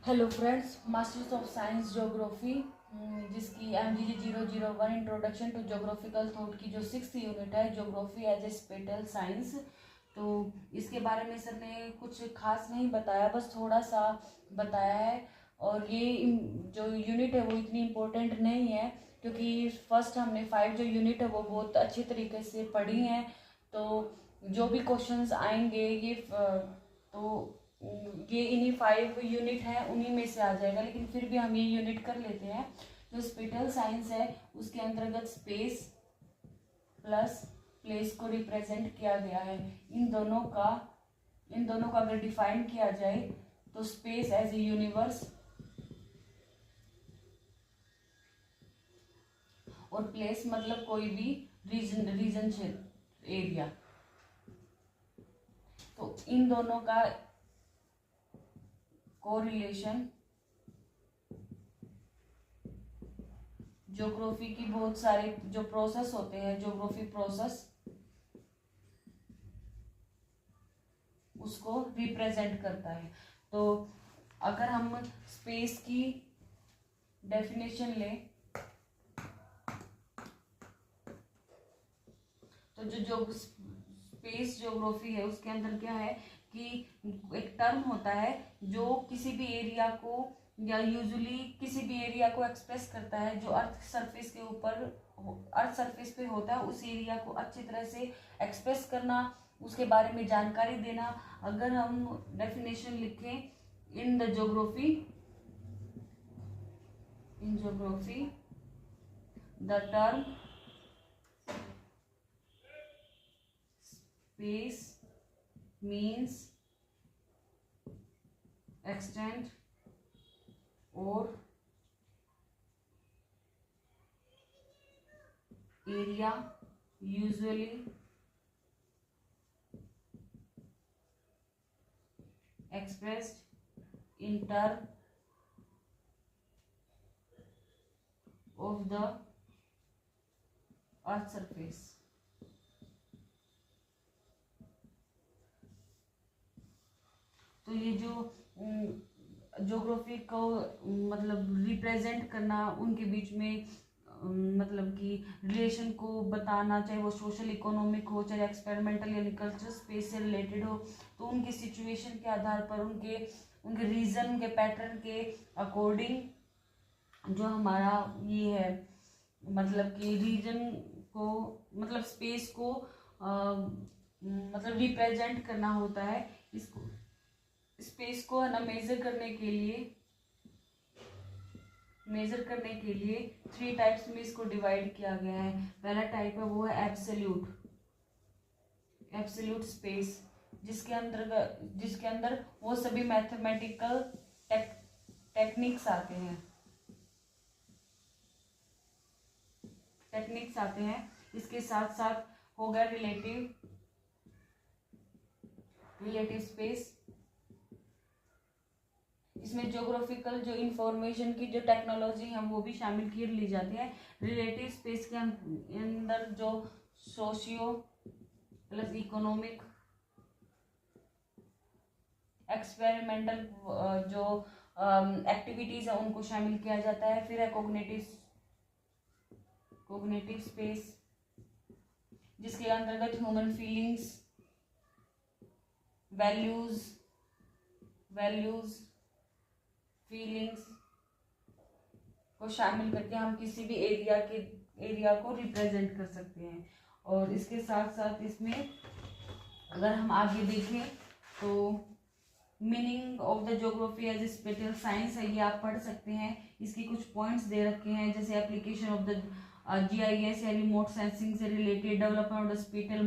Hello friends, masters of science geography जिसकी MGG 001 introduction to geographical thought की जो 6th unit है, geography as a spatial science. तो इसके बारे में सर ने कुछ खास नहीं बताया, बस थोड़ा सा बताया है। और ये जो यूनिट है वो इतनी इम्पोर्टेंट नहीं है, क्योंकि फर्स्ट हमने 5 जो यूनिट है वो बहुत अच्छी तरीके से पढ़ी हैं। तो जो भी क्वेश्चंस आएंगे तो ये इन्हीं 5 यूनिट हैं, उन्हीं में से आ जाएगा। लेकिन फिर भी हम ये यूनिट कर लेते हैं। जो स्पेटल साइंस है उसके अंतर्गत स्पेस प्लस प्लेस को रिप्रेजेंट किया गया है। इन दोनों का अगर डिफाइन किया जाए तो स्पेस एज ए यूनिवर्स और प्लेस मतलब कोई भी रीजन एरिया। तो इन दोनों का कोरिलेशन ज्योग्राफी की बहुत सारे जो प्रोसेस होते हैं, ज्योग्राफी प्रोसेस, उसको रिप्रेजेंट करता है। तो अगर हम स्पेस की डेफिनेशन लें तो जो स्पेस ज्योग्राफी है उसके अंदर क्या है कि एक टर्म होता है जो किसी भी एरिया को या यूजुअली किसी भी एरिया को एक्सप्रेस करता है जो अर्थ सरफेस पे होता है। उस एरिया को अच्छी तरह से एक्सप्रेस करना, उसके बारे में जानकारी देना। अगर हम डेफिनेशन लिखें in geography the term space means extent or area usually expressed in terms of the earth surface। तो ये जो ज्योग्राफी को मतलब रिप्रेजेंट करना, उनके बीच में मतलब कि रिलेशन को बताना, चाहे वो सोशल इकोनॉमिक हो, चाहे एक्सपेरिमेंटल यानी कल्चर स्पेस से रिलेटेड हो, तो उनके सिचुएशन के आधार पर उनके रीजन, उनके पैटर्न के अकॉर्डिंग जो हमारा ये है मतलब कि रीजन को मतलब स्पेस को मतलब रिप्रेजेंट करना होता है। इसको स्पेस को है ना मेजर करने के लिए 3 टाइप्स में इसको डिवाइड किया गया है। पहला टाइप है वो है एब्सोल्यूट स्पेस, जिसके अंदर वो सभी मैथमेटिकल टेक्निक्स आते हैं। इसके साथ साथ हो गया रिलेटिव स्पेस। इसमें ज्योग्राफिकल जो इंफॉर्मेशन की जो टेक्नोलॉजी है वो भी शामिल की ली जाती है। रिलेटिव स्पेस के अंदर जो सोशियो प्लस इकोनॉमिक, एक्सपेरिमेंटल जो एक्टिविटीज है उनको शामिल किया जाता है। फिर है कोग्निटिव स्पेस, जिसके अंतर्गत ह्यूमन फीलिंग्स, वैल्यूज को शामिल करके हम किसी भी एरिया को रिप्रेजेंट कर सकते हैं। और इसके साथ साथ इसमें अगर हम आगे देखें तो meaning of the geography as a spatial science है, ये आप पढ़ सकते हैं। इसकी कुछ पॉइंट्स दे रखे हैं, जैसे एप्लीकेशन ऑफ द GIS या रिमोट सेंसिंग से रिलेटेड, डेवलपमेंट ऑफ स्पेटल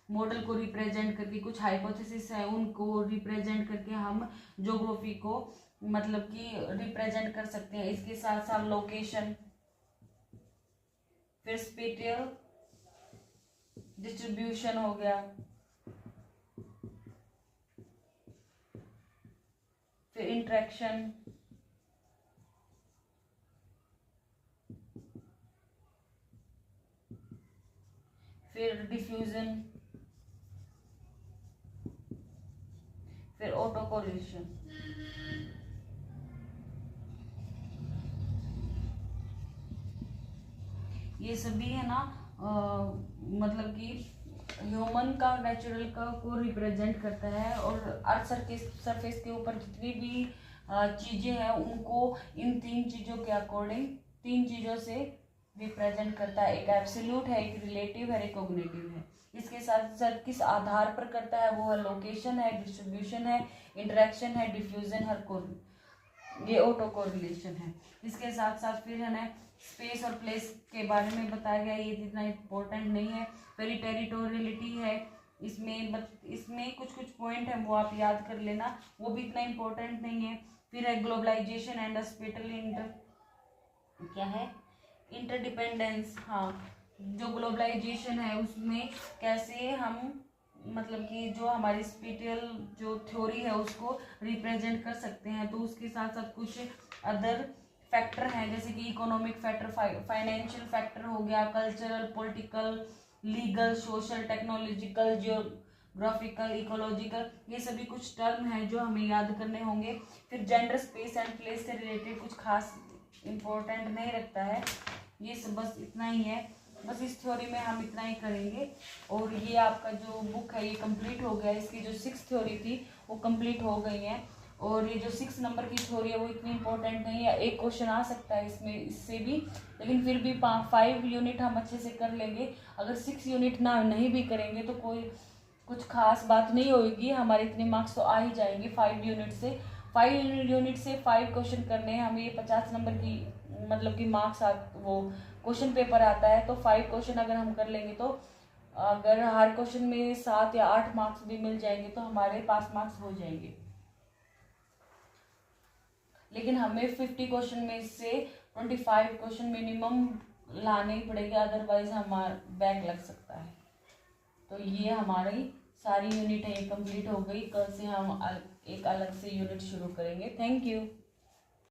मॉडल को रिप्रेजेंट करके, कुछ हाइपोथेसिस है उनको रिप्रेजेंट करके हम ज्योग्राफी को मतलब कि रिप्रेजेंट कर सकते हैं। इसके साथ साथ लोकेशन, फिर स्पेटियल डिस्ट्रीब्यूशन हो गया, फिर इंट्रैक्शन, फिर डिफ्यूजन, फिर ऑटो कोरिलेशन। ये सभी है ना मतलब कि ह्यूमन का नेचुरल का को रिप्रेजेंट करता है। और अर्थ सरफेस के ऊपर जितनी भी चीज़ें हैं उनको इन 3 चीज़ों के अकॉर्डिंग 3 चीज़ों से रिप्रेजेंट करता है। एक एब्सोल्यूट है, एक रिलेटिव है, एक कॉग्निटिव है। इसके साथ साथ किस आधार पर करता है, वो है लोकेशन है, डिस्ट्रीब्यूशन है, इंटरेक्शन है, डिफ्यूजन है, ये ऑटो कोरिलेशन है। इसके साथ साथ फिर है ना स्पेस और प्लेस के बारे में बताया गया, ये इतना इम्पोर्टेंट नहीं है। फिर टेरिटोरियलिटी है, इसमें कुछ कुछ पॉइंट है वो आप याद कर लेना, वो भी इतना इम्पोर्टेंट नहीं है। फिर है ग्लोबलाइजेशन एंड स्पेटल क्या है इंटरडिपेंडेंस। हाँ, जो ग्लोबलाइजेशन है उसमें कैसे हम मतलब कि जो हमारी स्पेटियल जो थ्योरी है उसको रिप्रेजेंट कर सकते हैं। तो उसके साथ साथ कुछ अदर फैक्टर हैं, जैसे कि इकोनॉमिक फैक्टर, फाइनेंशियल फैक्टर हो गया, cultural, political, legal, social, technological, geographical, ecological, ये सभी कुछ टर्म हैं जो हमें याद करने होंगे। फिर जेंडर, स्पेस एंड प्लेस से रिलेटेड कुछ खास इम्पोर्टेंट नहीं रखता है, ये सब बस इतना ही है। बस इस थ्योरी में हम इतना ही करेंगे। और ये आपका जो बुक है ये कंप्लीट हो गया, इसकी जो 6 थ्योरी थी वो कंप्लीट हो गई है। और ये जो 6 नंबर की थ्योरी है वो इतनी इंपॉर्टेंट नहीं है, एक क्वेश्चन आ सकता है इसमें इससे भी, लेकिन फिर भी 5 यूनिट हम अच्छे से कर लेंगे। अगर 6 यूनिट ना नहीं भी करेंगे तो कोई कुछ खास बात नहीं होगी, हमारे इतने मार्क्स तो आ ही जाएंगे 5 यूनिट से। 5 यूनिट से 5 क्वेश्चन करने हैं हमें, 50 नंबर की मतलब कि मार्क्स वो क्वेश्चन पेपर आता है। तो 5 क्वेश्चन अगर हम कर लेंगे तो अगर हर क्वेश्चन में 7 या 8 मार्क्स भी मिल जाएंगे तो हमारे पास मार्क्स हो जाएंगे। लेकिन हमें 50 क्वेश्चन में से 25 क्वेश्चन मिनिमम लाने ही पड़ेंगे, अदरवाइज हमारा बैक लग सकता है। तो ये हमारी सारी यूनिट है ये कंप्लीट हो गई। कल से हम एक अलग से यूनिट शुरू करेंगे। Thank you.